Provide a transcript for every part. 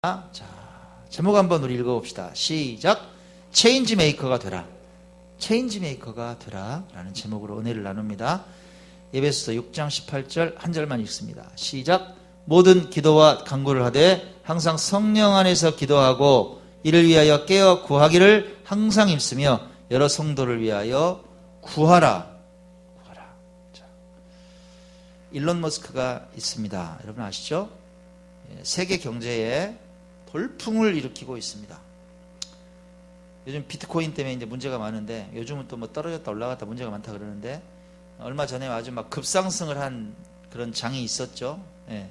자, 제목 한번 우리 읽어봅시다. 시작. 체인지 메이커가 되라. 체인지 메이커가 되라 라는 제목으로 은혜를 나눕니다. 에베소서 6장 18절 한 절만 읽습니다. 시작. 모든 기도와 간구를 하되 항상 성령 안에서 기도하고 이를 위하여 깨어 구하기를 항상 힘쓰며 여러 성도를 위하여 구하라. 자, 일론 머스크가 있습니다. 여러분 아시죠? 세계 경제에 돌풍을 일으키고 있습니다. 요즘 비트코인 때문에 이제 문제가 많은데, 요즘은 또 뭐 떨어졌다 올라갔다 문제가 많다 그러는데, 얼마 전에 아주 막 급상승을 한 그런 장이 있었죠. 예.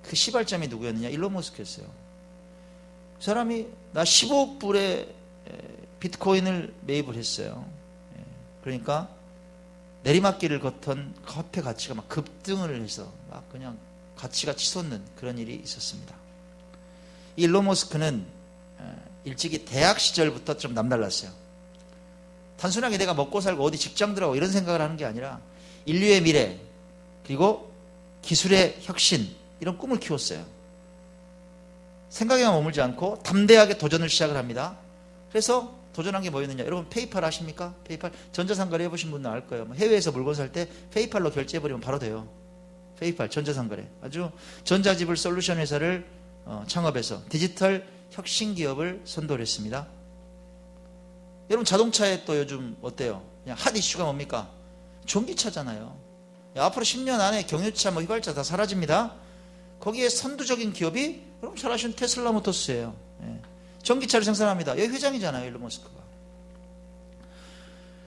그 시발점이 누구였느냐? 일론 머스크였어요. 그 사람이 나 15억 불의 비트코인을 매입을 했어요. 예. 그러니까 내리막길을 걷던 화폐 가치가 막 급등을 해서 막 그냥 가치가 치솟는 그런 일이 있었습니다. 일론 머스크는 일찍이 대학 시절부터 좀 남달랐어요. 단순하게 내가 먹고 살고 어디 직장 들어가고 이런 생각을 하는 게 아니라 인류의 미래 그리고 기술의 혁신 이런 꿈을 키웠어요. 생각에만 머물지 않고 담대하게 도전을 시작을 합니다. 그래서 도전한 게 뭐였느냐? 여러분 페이팔 아십니까? 페이팔 전자상거래 해보신 분은 알 거예요. 해외에서 물건 살 때 페이팔로 결제해버리면 바로 돼요. 페이팔 전자상거래 아주 전자지불 솔루션 회사를 창업해서 디지털 혁신 기업을 선도를 했습니다. 여러분 자동차에 또 요즘 어때요? 그냥 핫 이슈가 뭡니까? 전기차잖아요. 앞으로 10년 안에 경유차 뭐 휘발차 다 사라집니다. 거기에 선두적인 기업이 여러분 잘 아시는 테슬라 모터스예요. 예. 전기차를 생산합니다. 여기 회장이잖아요, 일론 머스크가.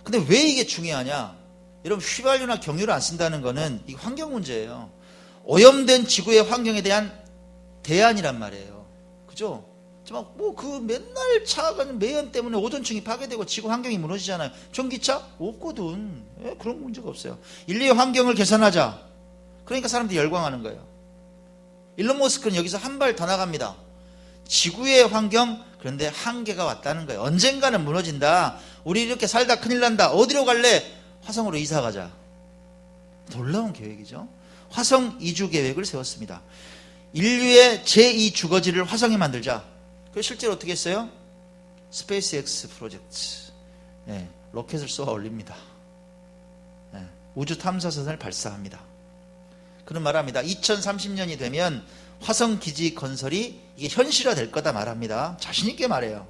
근데 왜 이게 중요하냐? 여러분 휘발유나 경유를 안 쓴다는 거는 이 환경 문제예요. 오염된 지구의 환경에 대한 대안이란 말이에요. 그죠? 뭐 그 맨날 차가 매연 때문에 오존층이 파괴되고 지구 환경이 무너지잖아요. 전기차? 없거든. 예, 그런 문제가 없어요. 인류의 환경을 개선하자. 그러니까 사람들이 열광하는 거예요. 일론 머스크는 여기서 한 발 더 나갑니다. 지구의 환경, 그런데 한계가 왔다는 거예요. 언젠가는 무너진다. 우리 이렇게 살다 큰일 난다. 어디로 갈래? 화성으로 이사 가자. 놀라운 계획이죠. 화성 이주 계획을 세웠습니다. 인류의 제2 주거지를 화성에 만들자. 그래서 실제로 어떻게 했어요? 스페이스X 프로젝트. 네, 로켓을 쏘아 올립니다. 네, 우주 탐사선을 발사합니다. 그런 말합니다. 2030년이 되면 화성 기지 건설이 이게 현실화 될 거다 말합니다. 자신 있게 말해요.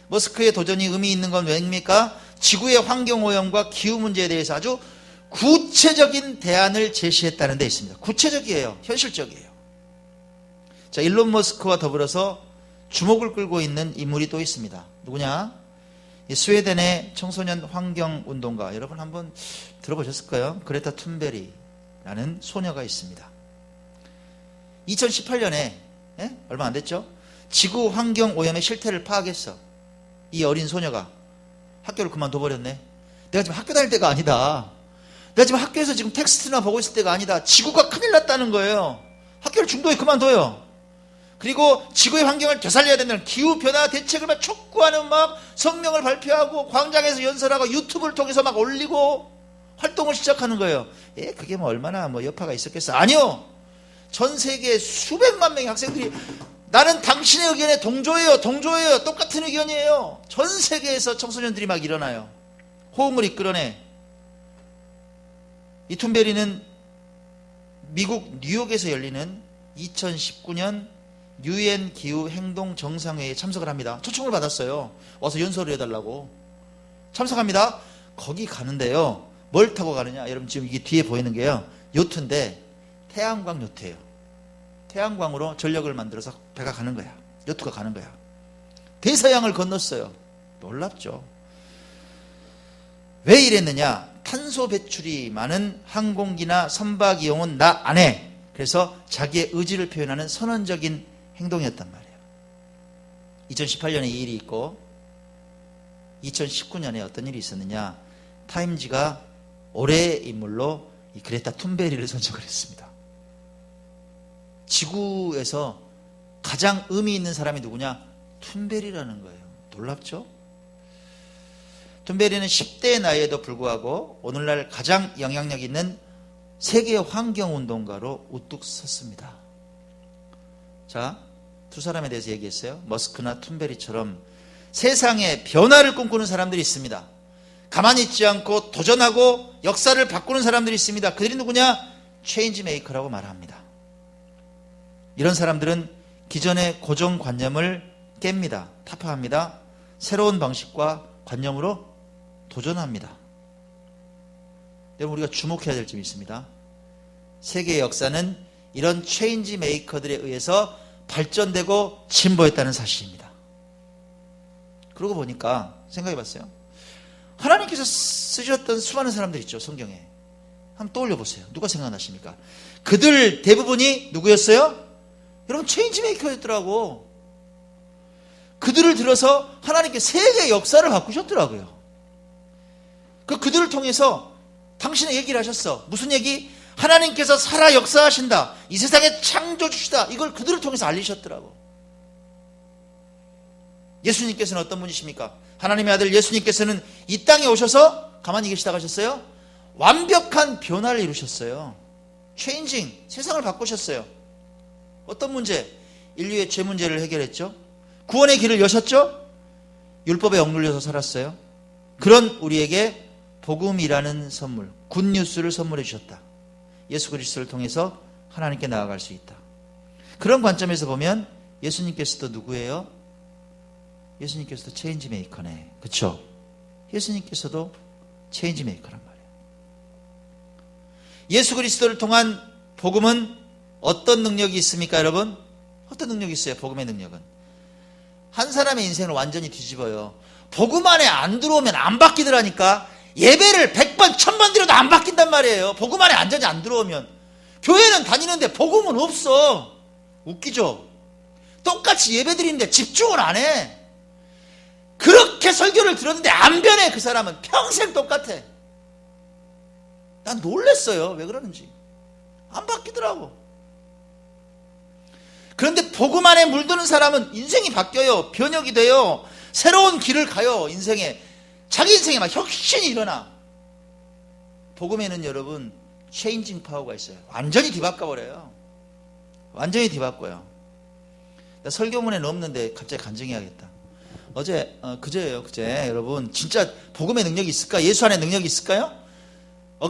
머스크의 도전이 의미 있는 건 왜입니까? 지구의 환경 오염과 기후 문제에 대해서 아주 구체적인 대안을 제시했다는 데 있습니다. 구체적이에요. 현실적이에요. 자, 일론 머스크와 더불어서 주목을 끌고 있는 인물이 또 있습니다. 누구냐? 스웨덴의 청소년 환경 운동가, 여러분 한번 들어보셨을 거예요. 그레타 툰베리라는 소녀가 있습니다. 2018년에 얼마 안 됐죠? 지구 환경 오염의 실태를 파악했어. 이 어린 소녀가 학교를 그만둬버렸네. 내가 지금 학교 다닐 때가 아니다. 내가 지금 학교에서 지금 텍스트나 보고 있을 때가 아니다. 지구가 큰일 났다는 거예요. 학교를 중도에 그만둬요. 그리고 지구의 환경을 되살려야 된다는 기후변화 대책을 막 촉구하는 막 성명을 발표하고 광장에서 연설하고 유튜브를 통해서 막 올리고 활동을 시작하는 거예요. 그게 뭐 얼마나 뭐 여파가 있었겠어. 아니요. 전 세계 수백만 명의 학생들이 나는 당신의 의견에 동조해요. 똑같은 의견이에요. 전 세계에서 청소년들이 막 일어나요. 호응을 이끌어내. 이 툰베리는 미국 뉴욕에서 열리는 2019년 UN 기후 행동 정상회의에 참석을 합니다. 초청을 받았어요. 와서 연설을 해달라고. 참석합니다. 거기 가는데요. 뭘 타고 가느냐? 여러분 지금 이게 뒤에 보이는 게요. 요트인데 태양광 요트예요. 태양광으로 전력을 만들어서 배가 가는 거야. 요트가 가는 거야. 대서양을 건넜어요. 놀랍죠. 왜 이랬느냐? 탄소 배출이 많은 항공기나 선박 이용은 나 안 해. 그래서 자기의 의지를 표현하는 선언적인 행동이었단 말이에요. 2018년에 이 일이 있고 2019년에 어떤 일이 있었느냐? 타임지가 올해의 인물로 이 그레타 툰베리를 선정을 했습니다. 지구에서 가장 의미 있는 사람이 누구냐? 툰베리라는 거예요. 놀랍죠? 툰베리는 10대의 나이에도 불구하고 오늘날 가장 영향력 있는 세계 환경운동가로 우뚝 섰습니다. 자, 두 사람에 대해서 얘기했어요. 머스크나 툰베리처럼 세상에 변화를 꿈꾸는 사람들이 있습니다. 가만히 있지 않고 도전하고 역사를 바꾸는 사람들이 있습니다. 그들이 누구냐? 체인지 메이커라고 말합니다. 이런 사람들은 기존의 고정관념을 깹니다. 타파합니다. 새로운 방식과 관념으로 도전합니다. 여러분, 우리가 주목해야 될 점이 있습니다. 세계의 역사는 이런 체인지 메이커들에 의해서 발전되고 진보했다는 사실입니다. 그러고 보니까 생각해 봤어요. 하나님께서 쓰셨던 수많은 사람들 있죠, 성경에. 한번 떠올려 보세요. 누가 생각나십니까? 그들 대부분이 누구였어요? 여러분, 체인지 메이커였더라고. 그들을 들어서 하나님께 세계의 역사를 바꾸셨더라고요. 그들을 통해서 당신의 얘기를 하셨어. 무슨 얘기? 하나님께서 살아 역사하신다. 이 세상의 창조주시다. 이걸 그들을 통해서 알리셨더라고. 예수님께서는 어떤 분이십니까? 하나님의 아들 예수님께서는 이 땅에 오셔서 가만히 계시다가 하셨어요? 완벽한 변화를 이루셨어요. 체인징, 세상을 바꾸셨어요. 어떤 문제? 인류의 죄 문제를 해결했죠. 구원의 길을 여셨죠. 율법에 억눌려서 살았어요. 그런 우리에게 복음이라는 선물, 굿뉴스를 선물해 주셨다. 예수 그리스도를 통해서 하나님께 나아갈 수 있다. 그런 관점에서 보면 예수님께서도 누구예요? 예수님께서도 체인지 메이커네. 그렇죠? 예수님께서도 체인지 메이커란 말이에요. 예수 그리스도를 통한 복음은 어떤 능력이 있습니까, 여러분? 어떤 능력이 있어요, 복음의 능력은? 한 사람의 인생을 완전히 뒤집어요. 복음 안에 안 들어오면 안 바뀌더라니까. 예배를 100번, 1000번 드려도 안 바뀐단 말이에요. 복음 안에 완전히 안 들어오면. 교회는 다니는데 복음은 없어. 웃기죠? 똑같이 예배 드리는데 집중을 안 해. 그렇게 설교를 들었는데 안 변해. 그 사람은 평생 똑같아. 난 놀랬어요. 왜 그러는지. 안 바뀌더라고. 그런데 복음 안에 물드는 사람은 인생이 바뀌어요. 변혁이 돼요. 새로운 길을 가요. 인생에. 자기 인생에 막 혁신이 일어나. 복음에는 여러분 체인징 파워가 있어요. 완전히 뒤바꿔버려요. 완전히 뒤바꿔요. 나 설교문에 넣었는데 갑자기 간증해야겠다. 그제예요. 여러분 진짜 복음의 능력이 있을까? 예수 안에 능력이 있을까요?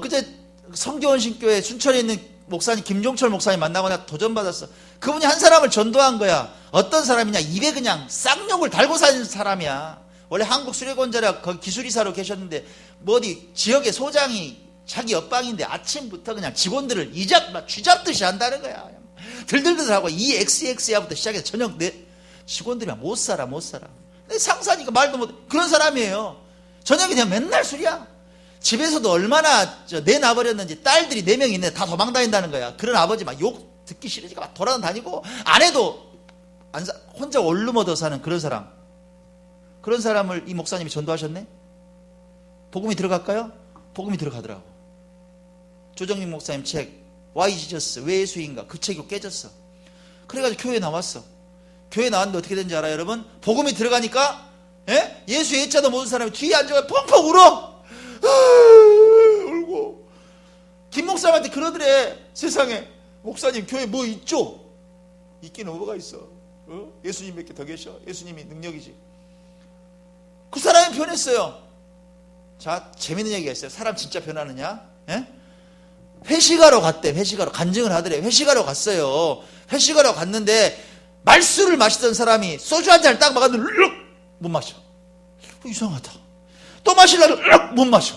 그제 성교원신교회 순천에 있는 목사님 김종철 목사님 만나고 내가 도전받았어. 그분이 한 사람을 전도한 거야. 어떤 사람이냐? 입에 그냥 쌍욕을 달고 사는 사람이야. 원래 한국수레권자라 거기 기술이사로 계셨는데 뭐 어디 지역의 소장이 자기 옆방인데 아침부터 그냥 직원들을 쥐잡듯이 한다는 거야. 들들들하고 EXX야부터 시작해서 저녁 내 직원들이 못 살아. 상사니까 말도 못. 그런 사람이에요. 저녁에 되면 맨날 술이야. 집에서도 얼마나 내놔버렸는지 딸들이 4명 있는데 다 도망다닌다는 거야. 그런 아버지 막 욕 듣기 싫으니까 막 돌아다니고 아내도 혼자 원룸 얻어 사는 그런 사람. 그런 사람을 이 목사님이 전도하셨네? 복음이 들어갈까요? 복음이 들어가더라고. 조정민 목사님 책 Why Jesus? 왜 예수인가? 그 책이 깨졌어. 그래가지고 교회에 나왔어. 교회에 나왔는데 어떻게 된지 알아요, 여러분? 복음이 들어가니까 예수 예자도 모든 사람이 뒤에 앉아서 펑펑 울어. 울고. 김 목사님한테 그러더래. 세상에 목사님 교회 뭐 있죠? 있기는 뭐가 있어. 예수님밖에 더 계셔. 예수님이 능력이지. 그 사람이 변했어요. 자, 재밌는 얘기가 있어요. 사람 진짜 변하느냐? 회식하러 갔대. 회식하러. 간증을 하더래. 회식하러 갔어요. 회식하러 갔는데 말술을 마시던 사람이 소주 한 잔을 딱 막았는데 못 마셔. 이상하다. 또 마시려고 못 마셔.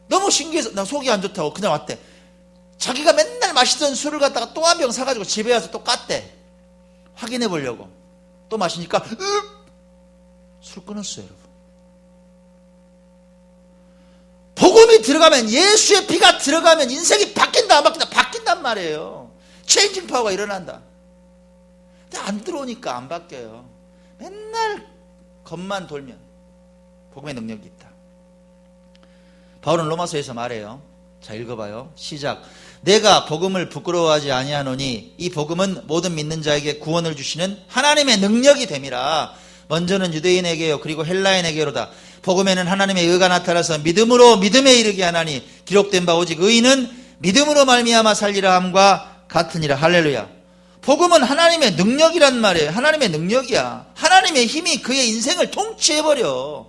너무 신기해서 나 속이 안 좋다고 그냥 왔대. 자기가 맨날 마시던 술을 갖다가 또 한 병 사가지고 집에 와서 또 깠대. 확인해 보려고. 또 마시니까 술 끊었어요, 여러분. 복음이 들어가면, 예수의 피가 들어가면 인생이 바뀐다 안 바뀐다? 바뀐단 말이에요. 체인징 파워가 일어난다. 근데 안 들어오니까 안 바뀌어요. 맨날 겉만 돌면 복음의 능력이 있다. 바울은 로마서에서 말해요. 자, 읽어봐요. 시작. 내가 복음을 부끄러워하지 아니하노니 이 복음은 모든 믿는 자에게 구원을 주시는 하나님의 능력이 됨이라. 먼저는 유대인에게요 그리고 헬라인에게로다. 복음에는 하나님의 의가 나타나서 믿음으로 믿음에 이르게 하나니 기록된 바 오직 의인은 믿음으로 말미암아 살리라 함과 같으니라. 할렐루야. 복음은 하나님의 능력이란 말이에요. 하나님의 능력이야. 하나님의 힘이 그의 인생을 통치해버려.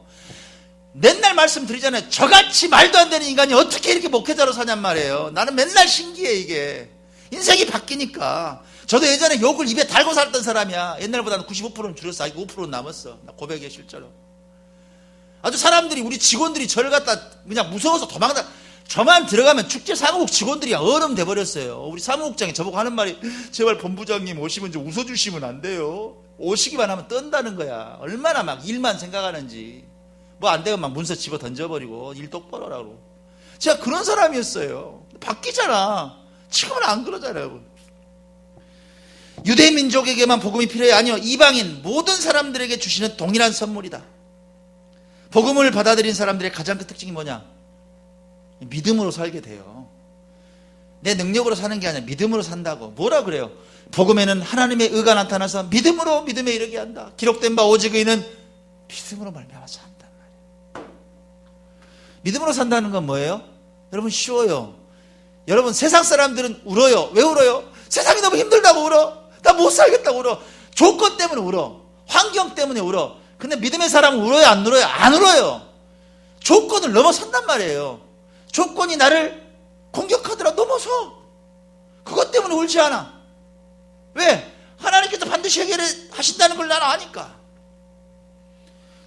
맨날 말씀드리잖아요. 저같이 말도 안 되는 인간이 어떻게 이렇게 목회자로 사냔 말이에요. 나는 맨날 신기해 이게. 인생이 바뀌니까. 저도 예전에 욕을 입에 달고 살던 사람이야. 옛날보다는 95%는 줄였어. 아직 5%는 남았어. 나 고백해 실제로. 아주 사람들이, 우리 직원들이 저를 갖다 그냥 무서워서 도망다. 저만 들어가면 축제 사무국 직원들이 얼음 돼버렸어요. 우리 사무국장이 저보고 하는 말이, 제발 본부장님 오시면 좀 웃어주시면 안 돼요? 오시기만 하면 뜬다는 거야. 얼마나 막 일만 생각하는지. 뭐 안 되면 막 문서 집어 던져버리고 일 똑바로 하라고. 제가 그런 사람이었어요. 바뀌잖아. 지금은 안 그러잖아요, 여러분. 유대민족에게만 복음이 필요해? 아니요. 이방인 모든 사람들에게 주시는 동일한 선물이다. 복음을 받아들인 사람들의 가장 큰 특징이 뭐냐? 믿음으로 살게 돼요. 내 능력으로 사는 게 아니라 믿음으로 산다고. 뭐라 그래요? 복음에는 하나님의 의가 나타나서 믿음으로 믿음에 이르게 한다. 기록된 바 오직 의는 믿음으로 말미암아 산단 말이에요. 믿음으로 산다는 건 뭐예요? 여러분 쉬워요. 여러분 세상 사람들은 울어요. 왜 울어요? 세상이 너무 힘들다고 울어. 나 못 살겠다고 울어. 조건 때문에 울어. 환경 때문에 울어. 근데 믿음의 사람은 울어요? 안 울어요? 안 울어요. 조건을 넘어선단 말이에요. 조건이 나를 공격하더라 넘어서. 그것 때문에 울지 않아. 왜? 하나님께서 반드시 해결하신다는 걸 나는 아니까.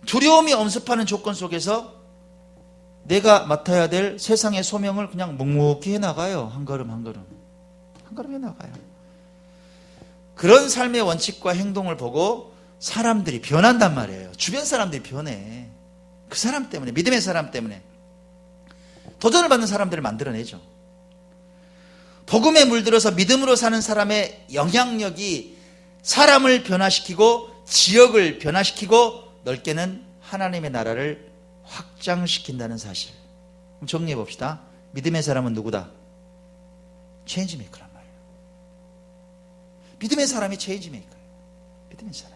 두려움이 엄습하는 조건 속에서 내가 맡아야 될 세상의 소명을 그냥 묵묵히 해나가요. 한 걸음 한 걸음. 한 걸음 해나가요. 그런 삶의 원칙과 행동을 보고 사람들이 변한단 말이에요. 주변 사람들이 변해. 그 사람 때문에, 믿음의 사람 때문에 도전을 받는 사람들을 만들어내죠. 복음에 물들어서 믿음으로 사는 사람의 영향력이 사람을 변화시키고 지역을 변화시키고 넓게는 하나님의 나라를 확장시킨다는 사실. 그럼 정리해 봅시다. 믿음의 사람은 누구다? 체인지 메이커란 말이에요. 믿음의 사람이 체인지 메이커예요. 믿음의 사람.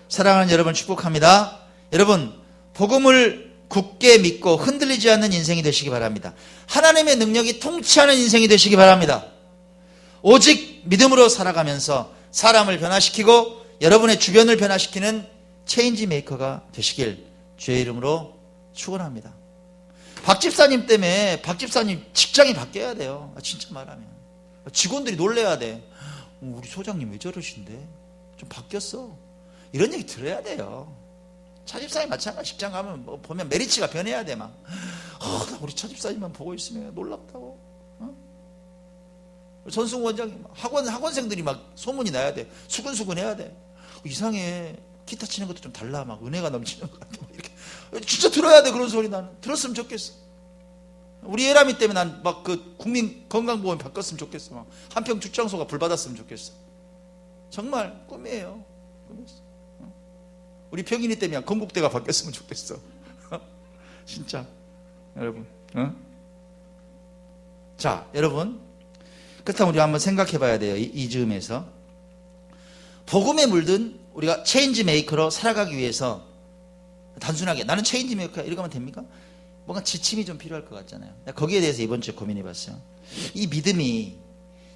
사랑하는 여러분 축복합니다. 여러분 복음을 굳게 믿고 흔들리지 않는 인생이 되시기 바랍니다. 하나님의 능력이 통치하는 인생이 되시기 바랍니다. 오직 믿음으로 살아가면서 사람을 변화시키고 여러분의 주변을 변화시키는 체인지 메이커가 되시길 주의 이름으로 축원합니다. 박 집사님 때문에 박 집사님 직장이 바뀌어야 돼요. 진짜 말하면 직원들이 놀래야 돼. 우리 소장님 왜 저러신데? 좀 바뀌었어. 이런 얘기 들어야 돼요. 차집사님 마찬가지. 직장 가면 뭐 보면 메리츠가 변해야 돼. 막 우리 차집사님만 보고 있으면 놀랍다고. 전승 원장님 학원생들이 막 소문이 나야 돼. 수근수근 해야 돼. 이상해. 기타 치는 것도 좀 달라. 막 은혜가 넘치는 것 같아. 이렇게 진짜 들어야 돼. 그런 소리 나는 들었으면 좋겠어. 우리 예람이 때문에 난 막 그 국민건강보험 바꿨으면 좋겠어. 막 한평 출장소가 불 받았으면 좋겠어. 정말 꿈이에요. 꿈이었어. 우리 평인이 때문에 건국대가 바뀌었으면 좋겠어. 진짜 여러분. 자 여러분 그렇다면 우리 한번 생각해 봐야 돼요. 이 즈음에서 복음에 물든 우리가 체인지 메이커로 살아가기 위해서 단순하게 나는 체인지 메이커야 이렇게 하면 됩니까? 뭔가 지침이 좀 필요할 것 같잖아요. 거기에 대해서 이번 주에 고민해 봤어요. 이 믿음이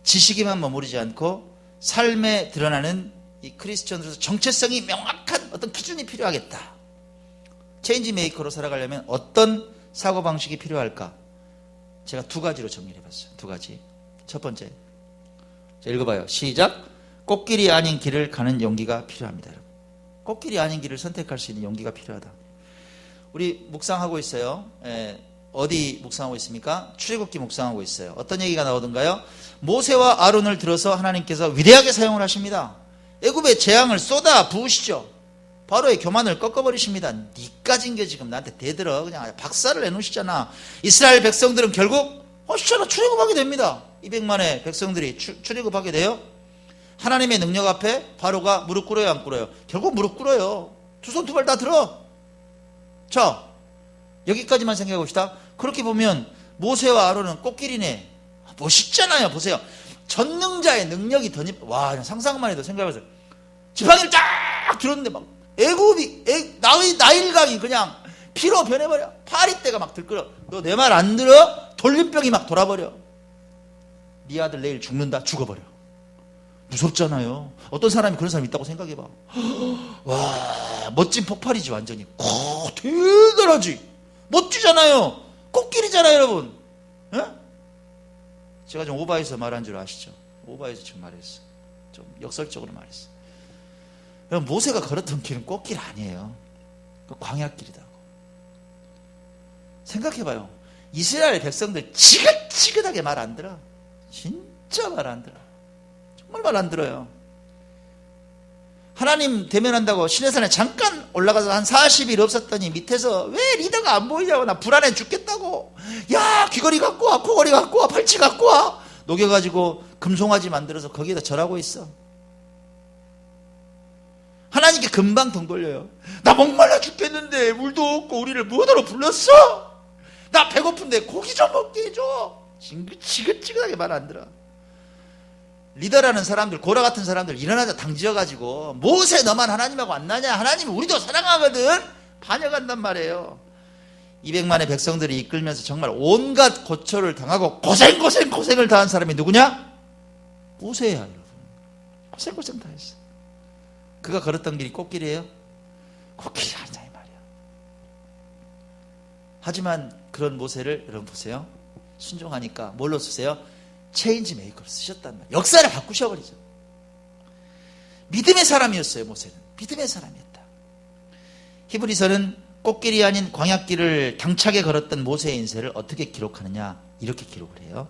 지식에만 머무르지 않고 삶에 드러나는 이 크리스천으로서 정체성이 명확한 어떤 기준이 필요하겠다. 체인지 메이커로 살아가려면 어떤 사고방식이 필요할까? 제가 두 가지로 정리해 봤어요. 두 가지. 첫 번째. 자, 읽어봐요. 시작. 꽃길이 아닌 길을 가는 용기가 필요합니다. 여러분. 꽃길이 아닌 길을 선택할 수 있는 용기가 필요하다. 우리 묵상하고 있어요. 어디 묵상하고 있습니까? 출애굽기 묵상하고 있어요. 어떤 얘기가 나오던가요? 모세와 아론을 들어서 하나님께서 위대하게 사용을 하십니다. 애굽의 재앙을 쏟아 부으시죠. 바로의 교만을 꺾어버리십니다. 니까진 게 지금 나한테 대들어. 그냥 박살을 내놓으시잖아. 이스라엘 백성들은 결국 진짜 출애굽하게 됩니다. 200만의 백성들이 출애굽하게 돼요. 하나님의 능력 앞에 바로가 무릎 꿇어요, 안 꿇어요? 결국 무릎 꿇어요. 두 손 두 발 다 들어. 자, 여기까지만 생각해 봅시다. 그렇게 보면 모세와 아론은 꽃길이네. 멋있잖아요. 보세요. 전능자의 능력이 와, 그냥 상상만 해도 생각해보세요. 지팡이를 쫙 들었는데 막 애굽이 나일강이 그냥 피로 변해버려. 파리떼가 막 들끓어. 너 내 말 안 들어? 돌림병이 막 돌아버려. 네 아들 내일 죽는다. 죽어버려. 무섭잖아요. 어떤 사람이 그런 사람이 있다고 생각해봐. 와, 멋진 폭발이지 완전히. 대단하지. 멋지잖아요. 꽃길이잖아요, 여러분. 예? 제가 좀 오바해서 말한 줄 아시죠? 오바해서 지금 말했어. 좀 역설적으로 말했어. 여러분, 모세가 걸었던 길은 꽃길 아니에요. 그 광야길이다. 생각해봐요. 이스라엘 백성들 지긋지긋하게 말 안 들어. 진짜 말 안 들어. 정말 말 안 들어요. 하나님 대면한다고 시내산에 잠깐 올라가서 한 40일 없었더니 밑에서 왜 리더가 안 보이냐고, 나 불안해 죽겠다고. 야, 귀걸이 갖고 와, 코걸이 갖고 와, 팔찌 갖고 와. 녹여가지고 금송아지 만들어서 거기에다 절하고 있어. 하나님께 금방 등 돌려요. 나 목말라 죽겠는데 물도 없고 우리를 무엇으로 불렀어? 나 배고픈데 고기 좀 먹게 해줘. 지긋지긋하게 말 안 들어. 리더라는 사람들, 고라 같은 사람들 일어나자 당지어가지고 모세 너만 하나님하고 안 나냐? 하나님은 우리도 사랑하거든. 반역한단 말이에요. 200만의 백성들이 이끌면서 정말 온갖 고초를 당하고 고생을 다한 사람이 누구냐? 모세야, 여러분. 고생 다 했어. 그가 걸었던 길이 꽃길이에요? 꽃길이 아니야 이 말이야. 하지만 그런 모세를 여러분 보세요. 순종하니까 뭘로 쓰세요? 체인지 메이커로 쓰셨단 말이에요. 역사를 바꾸셔버리죠. 믿음의 사람이었어요. 모세는 믿음의 사람이었다. 히브리서는 꽃길이 아닌 광야길을 당차게 걸었던 모세의 인생을 어떻게 기록하느냐, 이렇게 기록을 해요.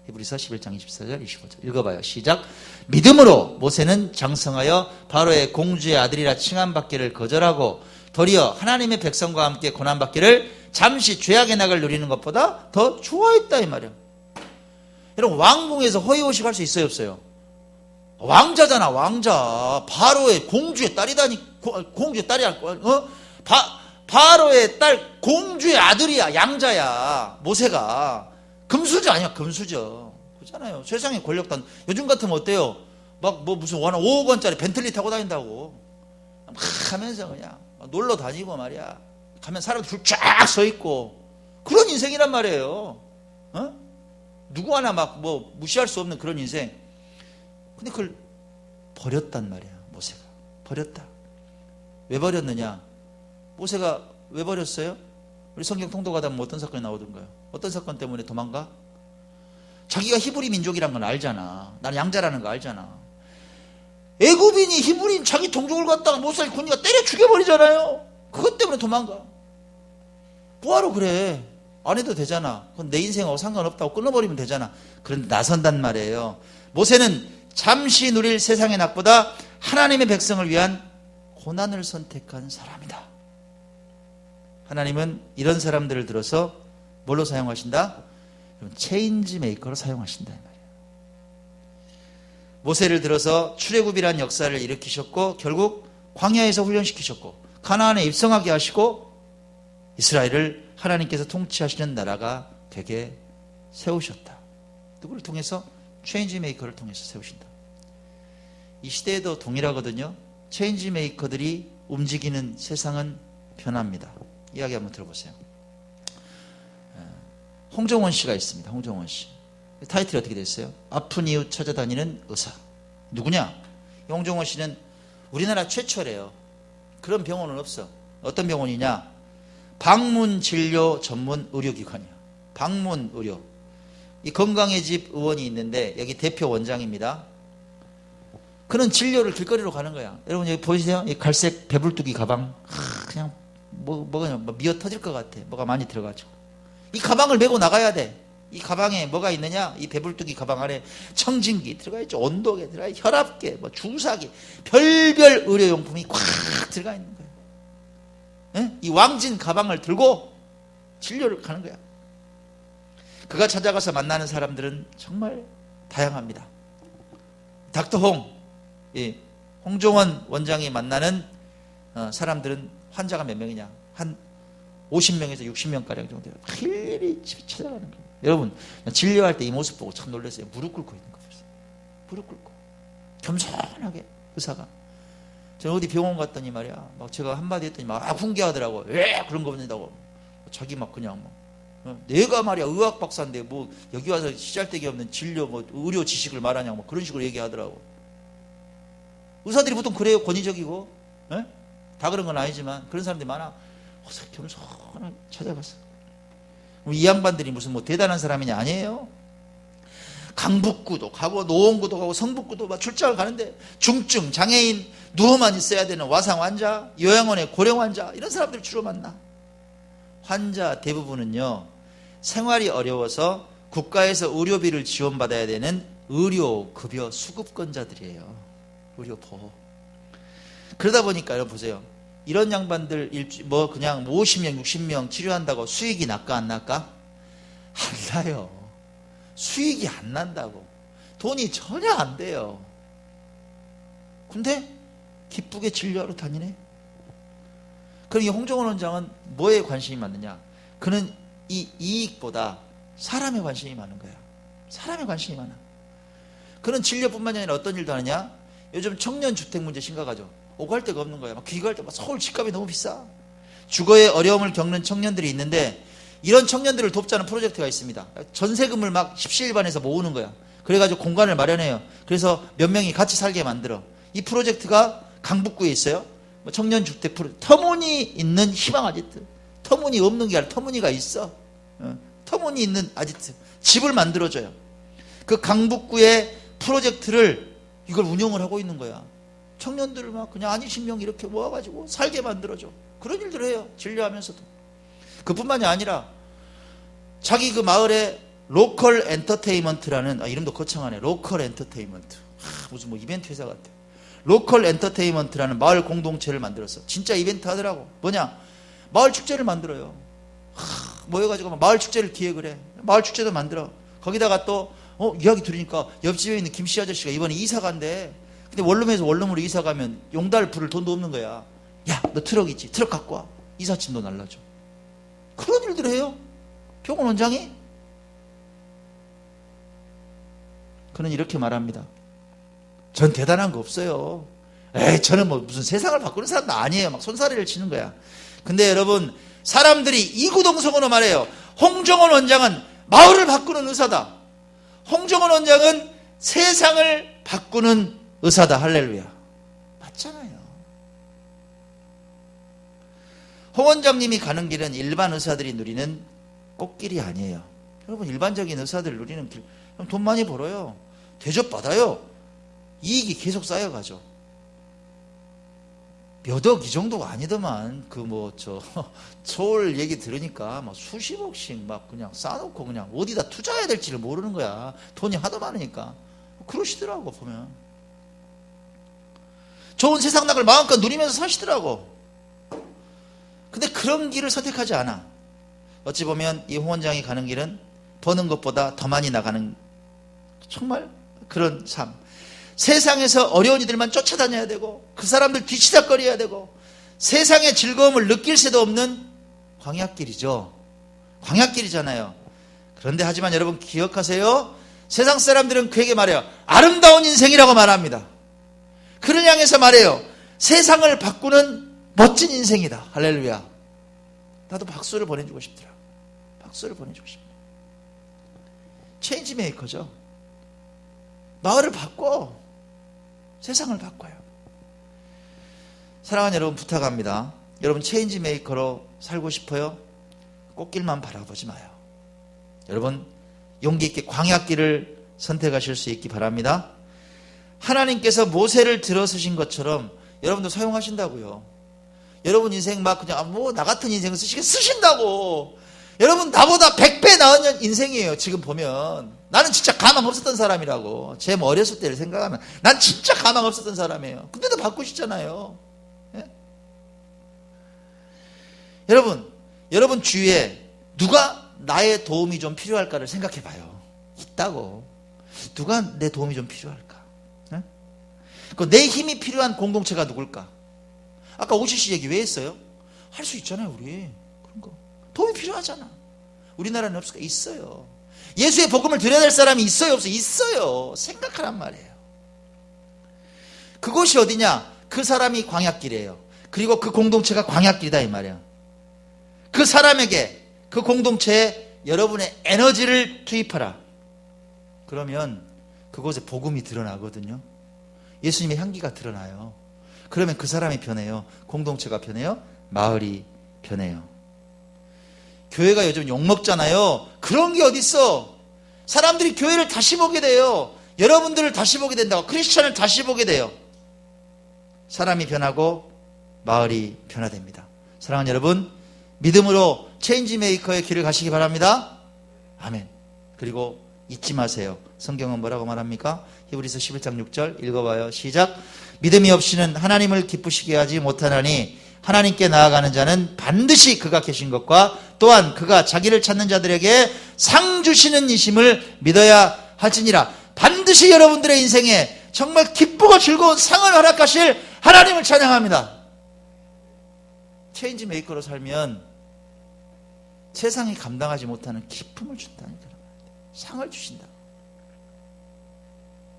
히브리서 11장 24절 25절 읽어봐요. 시작. 믿음으로 모세는 장성하여 바로의 공주의 아들이라 칭함받기를 거절하고 도리어 하나님의 백성과 함께 고난받기를 잠시 죄악의 낙을 누리는 것보다 더 좋아했다 이 말이에요. 여러분, 왕궁에서 허위호식할 수 있어요 없어요? 왕자잖아, 왕자. 바로의 공주의 딸이다니. 공주의 딸이 바로의 딸 공주의 아들이야. 양자야. 모세가 금수저 아니야, 금수저. 그렇잖아요. 세상의 권력단. 요즘 같으면 어때요? 막 뭐 무슨 5억 원짜리 벤틀리 타고 다닌다고 막 하면서 그냥 놀러 다니고 말이야. 가면 사람들 줄 쫙 서 있고 그런 인생이란 말이에요. 어? 누구 하나 막 뭐 무시할 수 없는 그런 인생. 근데 그걸 버렸단 말이야. 모세가 버렸다. 왜 버렸느냐? 모세가 왜 버렸어요? 우리 성경 통독하다 보면 어떤 사건이 나오던가요? 어떤 사건 때문에 도망가? 자기가 히브리 민족이란 건 알잖아. 나는 양자라는 거 알잖아. 애굽인이 히브리인 자기 동족을 갖다가 모세를 군이가 때려 죽여버리잖아요. 그것 때문에 도망가. 뭐하러 그래? 안 해도 되잖아. 그건 내 인생하고 상관없다고 끊어버리면 되잖아. 그런데 나선단 말이에요. 모세는 잠시 누릴 세상의 낙보다 하나님의 백성을 위한 고난을 선택한 사람이다. 하나님은 이런 사람들을 들어서 뭘로 사용하신다? 체인지 메이커로 사용하신다 이 말이에요. 모세를 들어서 출애굽이라는 역사를 일으키셨고 결국 광야에서 훈련시키셨고 가나안에 입성하게 하시고 이스라엘을 하나님께서 통치하시는 나라가 되게 세우셨다. 누구를 통해서? 체인지 메이커를 통해서 세우신다. 이 시대에도 동일하거든요. 체인지 메이커들이 움직이는 세상은 변합니다. 이야기 한번 들어보세요. 홍정원 씨가 있습니다. 홍정원 씨. 타이틀이 어떻게 됐어요? 아픈 이웃 찾아다니는 의사. 누구냐? 홍정원 씨는 우리나라 최초래요. 그런 병원은 없어. 어떤 병원이냐? 방문 진료 전문 의료기관이야. 방문 의료. 이 건강의 집 의원이 있는데 여기 대표 원장입니다. 그는 진료를 길거리로 가는 거야. 여러분 여기 보이세요? 이 갈색 배불뚝이 가방. 그냥 뭐가 미어 터질 것 같아. 뭐가 많이 들어가지고. 이 가방을 메고 나가야 돼. 이 가방에 뭐가 있느냐? 이 배불뚝이 가방 안에 청진기 들어가 있죠. 온도계 들어가 있죠. 혈압계, 뭐 주사기, 별별 의료용품이 꽉 들어가 있는 거예요. 예? 이 왕진 가방을 들고 진료를 가는 거야. 그가 찾아가서 만나는 사람들은 정말 다양합니다. 닥터 홍, 홍종원 원장이 만나는 사람들은 환자가 몇 명이냐? 한 50명에서 60명가량 정도 돼요. 일일이 집에 찾아가는 거예요. 여러분, 진료할 때 이 모습 보고 참 놀랐어요. 무릎 꿇고 있는 거 보세요. 무릎 꿇고. 겸손하게 의사가. 제가 어디 병원 갔더니 말이야. 막 제가 한마디 했더니 막 훈계하더라고. 왜 그런 거 없는다고. 자기 막 그냥 뭐. 내가 말이야 의학 박사인데 뭐 여기 와서 시잘데기 없는 진료 뭐 의료 지식을 말하냐고 뭐 그런 식으로 얘기하더라고. 의사들이 보통 그래요. 권위적이고. 예? 다 그런 건 아니지만 그런 사람들이 많아. 겸손하게 찾아갔어. 이 양반들이 무슨 뭐 대단한 사람이냐? 아니에요. 강북구도 가고 노원구도 가고 성북구도 막 출장을 가는데 중증, 장애인, 누워만 있어야 되는 와상 환자, 요양원의 고령 환자 이런 사람들 주로 만나. 환자 대부분은요. 생활이 어려워서 국가에서 의료비를 지원받아야 되는 의료급여 수급권자들이에요. 의료보호. 그러다 보니까 여러분 보세요. 이런 양반들 뭐 그냥 50명, 60명 치료한다고 수익이 날까 안 날까? 안 나요. 수익이 안 난다고. 돈이 전혀 안 돼요. 근데 기쁘게 진료하러 다니네. 그럼 이 홍정원 원장은 뭐에 관심이 많느냐? 그는 이 이익보다 사람에 관심이 많은 거야. 사람에 관심이 많아. 그는 진료뿐만이 아니라 어떤 일도 하느냐? 요즘 청년 주택 문제 심각하죠. 오갈 데가 없는 거야. 막 귀가할 때 막 서울 집값이 너무 비싸. 주거에 어려움을 겪는 청년들이 있는데 이런 청년들을 돕자는 프로젝트가 있습니다. 전세금을 막 십시일반에서 모으는 거야. 그래가지고 공간을 마련해요. 그래서 몇 명이 같이 살게 만들어. 이 프로젝트가 강북구에 있어요. 청년 주택 터무니 있는 희망 아지트. 터무니 없는 게 아니라 터무니가 있어. 터무니 있는 아지트. 집을 만들어줘요. 그 강북구의 프로젝트를 이걸 운영을 하고 있는 거야. 청년들을 막 그냥 한 20명 이렇게 모아가지고 살게 만들어줘. 그런 일들을 해요. 진료하면서도. 그뿐만이 아니라 자기 그 마을에 로컬 엔터테인먼트라는 이름도 거창하네. 로컬 엔터테인먼트. 무슨 뭐 이벤트 회사 같아. 로컬 엔터테인먼트라는 마을 공동체를 만들었어. 진짜 이벤트 하더라고. 뭐냐? 마을 축제를 만들어요. 모여가지고 마을 축제를 기획을 해. 마을 축제도 만들어. 거기다가 또 이야기 들으니까 옆집에 있는 김씨 아저씨가 이번에 이사 간대. 근데 원룸에서 원룸으로 이사 가면 용달 부를 돈도 없는 거야. 야, 너 트럭 있지? 트럭 갖고 와. 이삿짐도 날라줘. 그런 일들을 해요. 병원 원장이. 그는 이렇게 말합니다. 전 대단한 거 없어요. 저는 뭐 무슨 세상을 바꾸는 사람도 아니에요. 막 손사래를 치는 거야. 근데 여러분, 사람들이 이구동성으로 말해요. 홍정원 원장은 마을을 바꾸는 의사다. 홍정원 원장은 세상을 바꾸는 의사다. 할렐루야. 맞잖아요. 홍 원장님이 가는 길은 일반 의사들이 누리는 꽃길이 아니에요. 여러분, 일반적인 의사들 누리는 길, 돈 많이 벌어요. 대접받아요. 이익이 계속 쌓여가죠. 몇 억 이 정도가 아니더만, 서울 얘기 들으니까 막 수십억씩 막 그냥 쌓아놓고 그냥 어디다 투자해야 될지를 모르는 거야. 돈이 하도 많으니까. 그러시더라고, 보면. 좋은 세상락을 마음껏 누리면서 사시더라고. 근데 그런 길을 선택하지 않아. 어찌 보면 이 홍 원장이 가는 길은 버는 것보다 더 많이 나가는 정말 그런 삶. 세상에서 어려운 이들만 쫓아다녀야 되고 그 사람들 뒤치다거려야 되고 세상의 즐거움을 느낄 새도 없는 광야길이죠. 광야길이잖아요. 그런데 하지만 여러분 기억하세요. 세상 사람들은 그에게 말해요. 아름다운 인생이라고 말합니다. 그를 향해서 말해요. 세상을 바꾸는 멋진 인생이다. 할렐루야. 나도 박수를 보내주고 싶더라. 박수를 보내주고 싶다. 체인지 메이커죠. 마을을 바꿔. 세상을 바꿔요. 사랑하는 여러분, 부탁합니다. 여러분, 체인지 메이커로 살고 싶어요? 꽃길만 바라보지 마요. 여러분, 용기 있게 광야길을 선택하실 수 있기 바랍니다. 하나님께서 모세를 들어서신 것처럼 여러분도 사용하신다고요. 여러분 인생 막 그냥 나 같은 인생을 쓰신다고. 여러분, 나보다 100배 나은 인생이에요. 지금 보면 나는 진짜 가망 없었던 사람이라고. 제 어렸을 때를 생각하면 난 진짜 가망 없었던 사람이에요. 근데도 바꾸시잖아요. 예? 여러분 주위에 누가 나의 도움이 좀 필요할까를 생각해 봐요. 있다고. 누가 내 도움이 좀 필요할까? 예? 내 힘이 필요한 공동체가 누굴까? 아까 오시시 얘기 왜 했어요? 할 수 있잖아요, 우리. 그런 거. 도움이 필요하잖아. 우리나라는 없을까? 있어요. 예수의 복음을 드려야 될 사람이 있어요, 없어요? 있어요. 생각하란 말이에요. 그곳이 어디냐? 그 사람이 광야길이에요. 그리고 그 공동체가 광야길이다, 이 말이에요. 그 사람에게, 그 공동체에 여러분의 에너지를 투입하라. 그러면 그곳에 복음이 드러나거든요. 예수님의 향기가 드러나요. 그러면 그 사람이 변해요. 공동체가 변해요. 마을이 변해요. 교회가 요즘 욕먹잖아요. 그런 게 어딨어. 사람들이 교회를 다시 보게 돼요. 여러분들을 다시 보게 된다고. 크리스천을 다시 보게 돼요. 사람이 변하고 마을이 변화됩니다. 사랑하는 여러분, 믿음으로 체인지 메이커의 길을 가시기 바랍니다. 아멘. 그리고 잊지 마세요. 성경은 뭐라고 말합니까? 히브리서 11장 6절 읽어봐요. 시작. 믿음이 없이는 하나님을 기쁘시게 하지 못하나니 하나님께 나아가는 자는 반드시 그가 계신 것과 또한 그가 자기를 찾는 자들에게 상 주시는 이심을 믿어야 할지니라. 반드시 여러분들의 인생에 정말 기쁘고 즐거운 상을 허락하실 하나님을 찬양합니다. 체인지 메이커로 살면 세상이 감당하지 못하는 기쁨을 준다니까. 상을 주신다.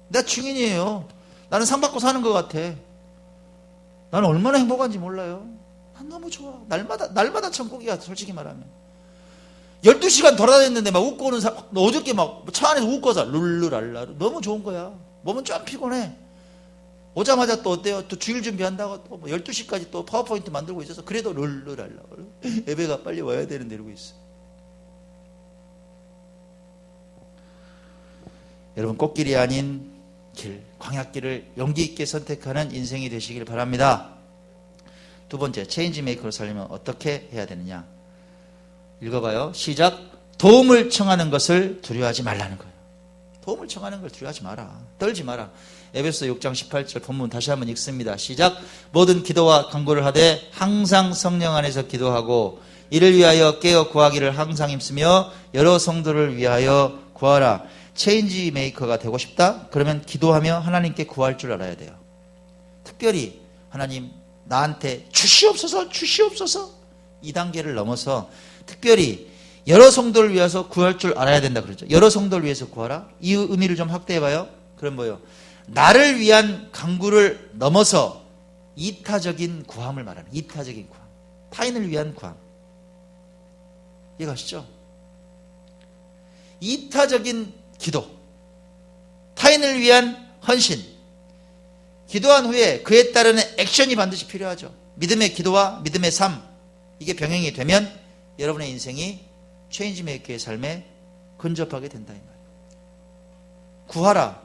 나 증인이에요. 나는 상 받고 사는 것 같아. 나는 얼마나 행복한지 몰라요. 난 너무 좋아. 날마다 천국이야, 솔직히 말하면. 12시간 돌아다녔는데 막 웃고 오는 사람, 어저께 막 차 안에서 웃고 자. 룰루랄라. 너무 좋은 거야. 몸은 좀 피곤해. 오자마자 또 어때요? 또 주일 준비한다고 또 12시까지 또 파워포인트 만들고 있어서 그래도 룰루랄라. 예배가 빨리 와야 되는데 이러고 있어. 여러분, 꽃길이 아닌 길, 광야길을 용기 있게 선택하는 인생이 되시길 바랍니다. 두 번째, 체인지 메이커로 살려면 어떻게 해야 되느냐? 읽어봐요. 시작. 도움을 청하는 것을 두려워하지 말라는 거예요. 도움을 청하는 걸 두려워하지 마라. 떨지 마라. 에베소 6장 18절 본문 다시 한번 읽습니다. 시작. 모든 기도와 간구를 하되 항상 성령 안에서 기도하고 이를 위하여 깨어 구하기를 항상 힘쓰며 여러 성도를 위하여 구하라. 체인지 메이커가 되고 싶다? 그러면 기도하며 하나님께 구할 줄 알아야 돼요. 특별히 하나님 나한테 주시옵소서 이 단계를 넘어서 특별히 여러 성도를 위해서 구할 줄 알아야 된다 그러죠. 여러 성도를 위해서 구하라. 이 의미를 좀 확대해봐요. 그럼 뭐예요? 나를 위한 간구를 넘어서 이타적인 구함을 말하는 이타적인 구함. 타인을 위한 구함. 이해가시죠? 이타적인 기도, 타인을 위한 헌신, 기도한 후에 그에 따르는 액션이 반드시 필요하죠. 믿음의 기도와 믿음의 삶, 이게 병행이 되면 여러분의 인생이 체인지 메이커의 삶에 근접하게 된다 이 말이에요. 구하라.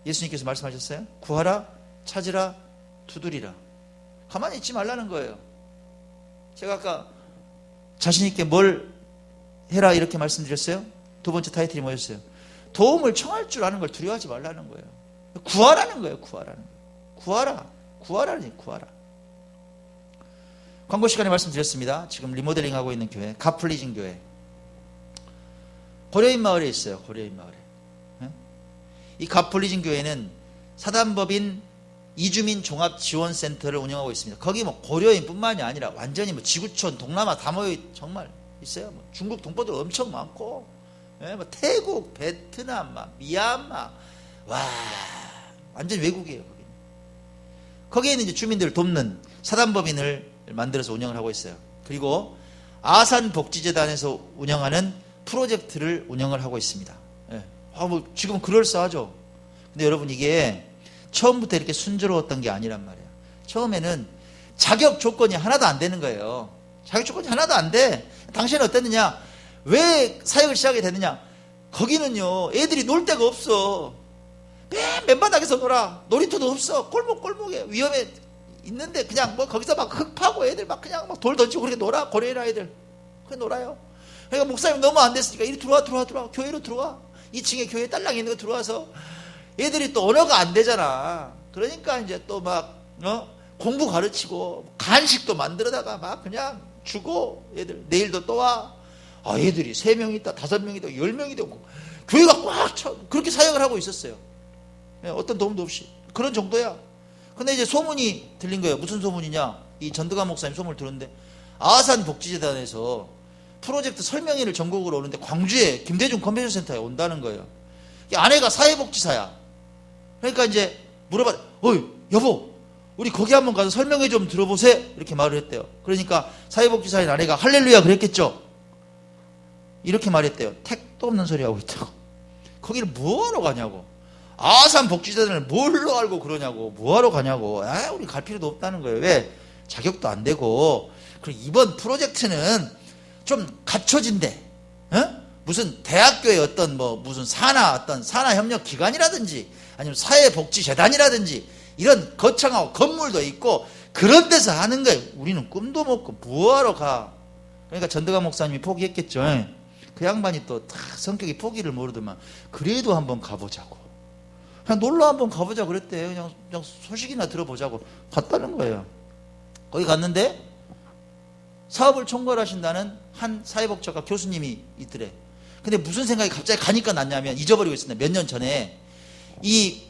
예수님께서 말씀하셨어요. 구하라, 찾으라, 두드리라. 가만히 있지 말라는 거예요. 제가 아까 자신 있게 뭘 해라 이렇게 말씀드렸어요. 두 번째 타이틀이 뭐였어요? 도움을 청할 줄 아는 걸 두려워하지 말라는 거예요. 구하라는 거예요. 구하라는 거예요. 구하라. 광고 시간에 말씀드렸습니다. 지금 리모델링하고 있는 교회, 갓플리징 교회. 고려인 마을에 있어요. 고려인 마을에. 이 갓플리징 교회는 사단법인 이주민 종합지원센터를 운영하고 있습니다. 거기 뭐 고려인뿐만이 아니라 완전히 뭐 지구촌, 동남아 다 모여 정말 있어요. 뭐 중국 동포들 엄청 많고, 뭐 태국, 베트남, 미얀마, 와 완전 외국이에요. 거기에는 이제 주민들을 돕는 사단법인을 만들어서 운영을 하고 있어요. 그리고 아산복지재단에서 운영하는 프로젝트를 운영을 하고 있습니다. 뭐 지금 그럴싸하죠. 근데 여러분 이게 처음부터 이렇게 순조로웠던 게 아니란 말이에요. 처음에는 자격 조건이 하나도 안 되는 거예요. 자격 조건이 하나도 안 돼. 당신은 어땠느냐? 왜 사역을 시작하게 됐느냐? 거기는요 애들이 놀 데가 없어. 맨바닥에서 놀아. 놀이터도 없어. 골목골목에 위험에 있는데 그냥 뭐 거기서 막 흙 파고 애들 막 그냥 막 돌 던지고 그렇게 놀아. 고려인 아이들 그냥 놀아요. 그러니까 목사님 너무 안 됐으니까 이리 들어와 교회로 들어와. 2층에 교회 딸랑이 있는 거 들어와서 애들이 또 언어가 안 되잖아. 그러니까 이제 또 막 공부 가르치고 간식도 만들어다가 막 그냥 주고 애들 내일도 또 와. 아 애들이 3명 있다 5명 있다 10명이 되고 교회가 꽉 차. 그렇게 사역을 하고 있었어요. 어떤 도움도 없이 그런 정도야. 근데 이제 소문이 들린 거예요. 무슨 소문이냐? 이 전두관 목사님 소문을 들었는데 아산복지재단에서 프로젝트 설명회를 전국으로 오는데 광주에 김대중 컨벤션 센터에 온다는 거예요. 아내가 사회복지사야. 그러니까 이제 물어봐. 어이 여보 우리 거기 한번 가서 설명회 좀 들어보세요. 이렇게 말을 했대요. 그러니까 사회복지사인 아내가 할렐루야 그랬겠죠. 이렇게 말했대요. 택도 없는 소리 하고 있다고. 거기를 뭐하러 가냐고. 아산 복지재단을 뭘로 알고 그러냐고, 뭐하러 가냐고. 우리 갈 필요도 없다는 거예요. 왜? 자격도 안 되고. 그리고 이번 프로젝트는 좀 갖춰진대. 무슨 대학교의 어떤 무슨 어떤 산하협력기관이라든지 아니면 사회복지재단이라든지 이런 거창하고 건물도 있고 그런 데서 하는 거예요. 우리는 꿈도 못 꿔. 뭐하러 가? 그러니까 전두관 목사님이 포기했겠죠. 그 양반이 또 성격이 포기를 모르더만 그래도 한번 가보자고. 그냥 놀러 한번 가보자 그랬대. 그냥 소식이나 들어보자고 갔다는 거예요. 거기 갔는데 사업을 총괄하신다는 한 사회복지학과 교수님이 있더래. 근데 무슨 생각이 갑자기 가니까 났냐면 잊어버리고 있습니다. 몇 년 전에 이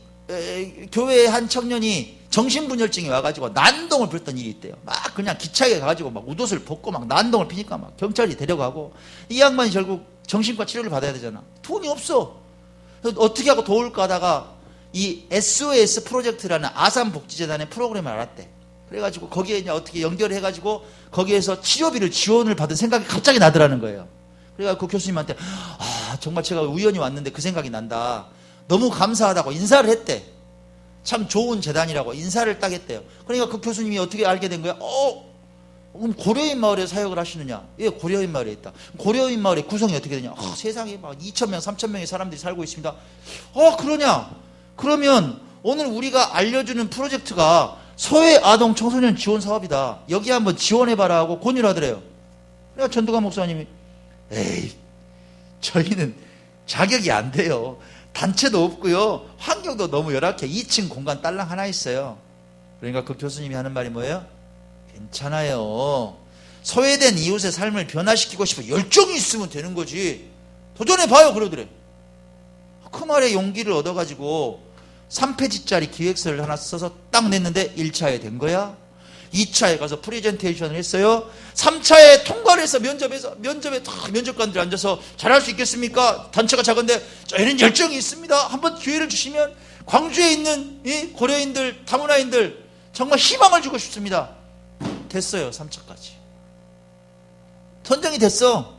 교회의 한 청년이 정신분열증이 와가지고 난동을 부렸던 일이 있대요. 막 그냥 기차에 가가지고 막 옷을 벗고 막 난동을 피니까 막 경찰이 데려가고 이 양반이 결국 정신과 치료를 받아야 되잖아. 돈이 없어. 그래서 어떻게 하고 도울까 하다가 이 SOS 프로젝트라는 아산복지재단의 프로그램을 알았대. 그래가지고 거기에 이제 어떻게 연결해가지고 거기에서 치료비를 지원을 받은 생각이 갑자기 나더라는 거예요. 그래가지고 그 교수님한테 정말 제가 우연히 왔는데 그 생각이 난다. 너무 감사하다고 인사를 했대. 참 좋은 재단이라고 인사를 딱 했대요. 그러니까 그 교수님이 어떻게 알게 된 거야? 그럼 고려인 마을에 사역을 하시느냐? 예, 고려인 마을에 있다. 고려인 마을의 구성이 어떻게 되냐? 세상에 막 2,000명, 3,000명의 사람들이 살고 있습니다. 그러냐? 그러면 오늘 우리가 알려주는 프로젝트가 소외 아동 청소년 지원 사업이다. 여기 한번 지원해봐라 하고 권유를 하더래요. 그러니까 전두관 목사님이 저희는 자격이 안 돼요. 단체도 없고요. 환경도 너무 열악해. 2층 공간 딸랑 하나 있어요. 그러니까 그 교수님이 하는 말이 뭐예요? 괜찮아요. 소외된 이웃의 삶을 변화시키고 싶어 열정이 있으면 되는 거지. 도전해봐요. 그러더래. 그 말에 용기를 얻어가지고 3페이지짜리 기획서를 하나 써서 딱 냈는데 1차에 된 거야. 2차에 가서 프레젠테이션을 했어요. 3차에 통과를 해서 면접에 다 면접관들이 앉아서 잘할 수 있겠습니까? 단체가 작은데 저희는 열정이 있습니다. 한번 기회를 주시면 광주에 있는 이 고려인들, 다문화인들 정말 희망을 주고 싶습니다. 됐어요. 3차까지. 선정이 됐어.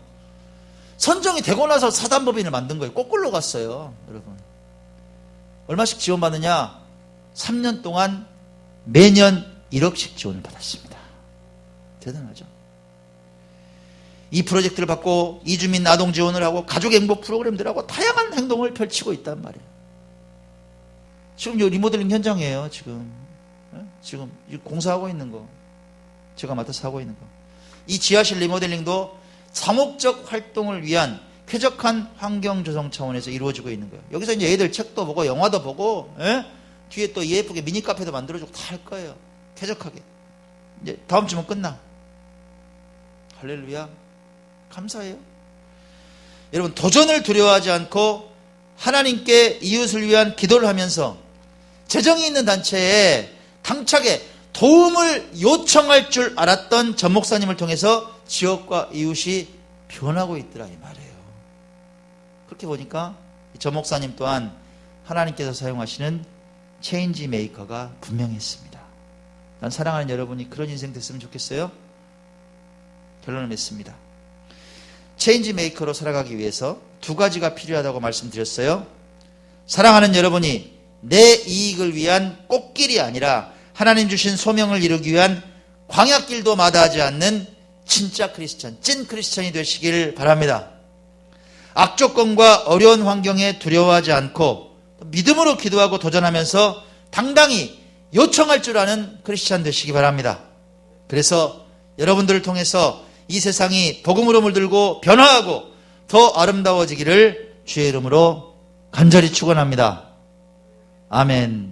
선정이 되고 나서 사단법인을 만든 거예요. 거꾸로 갔어요. 여러분. 얼마씩 지원받느냐? 3년 동안 매년 1억씩 지원을 받았습니다. 대단하죠? 이 프로젝트를 받고 이주민 아동 지원을 하고 가족행복 프로그램들하고 다양한 행동을 펼치고 있단 말이에요. 지금 이 리모델링 현장이에요. 지금 공사하고 있는 거. 제가 맡아서 하고 있는 거. 이 지하실 리모델링도 사목적 활동을 위한 쾌적한 환경 조성 차원에서 이루어지고 있는 거예요. 여기서 이제 애들 책도 보고 영화도 보고 뒤에 또 예쁘게 미니 카페도 만들어주고 다 할 거예요. 쾌적하게. 이제 다음 주면 끝나. 할렐루야. 감사해요. 여러분, 도전을 두려워하지 않고 하나님께 이웃을 위한 기도를 하면서 재정이 있는 단체에 당차게 도움을 요청할 줄 알았던 전 목사님을 통해서 지역과 이웃이 변하고 있더라 이 말이에요. 그렇게 보니까 전 목사님 또한 하나님께서 사용하시는 체인지 메이커가 분명했습니다. 난 사랑하는 여러분이 그런 인생 됐으면 좋겠어요. 결론을 맺습니다. 체인지 메이커로 살아가기 위해서 두 가지가 필요하다고 말씀드렸어요. 사랑하는 여러분이 내 이익을 위한 꽃길이 아니라 하나님 주신 소명을 이루기 위한 광야길도 마다하지 않는 진짜 크리스찬, 찐 크리스찬이 되시길 바랍니다. 악조건과 어려운 환경에 두려워하지 않고 믿음으로 기도하고 도전하면서 당당히 요청할 줄 아는 크리스찬 되시기 바랍니다. 그래서 여러분들을 통해서 이 세상이 복음으로 물들고 변화하고 더 아름다워지기를 주의 이름으로 간절히 축원합니다. 아멘.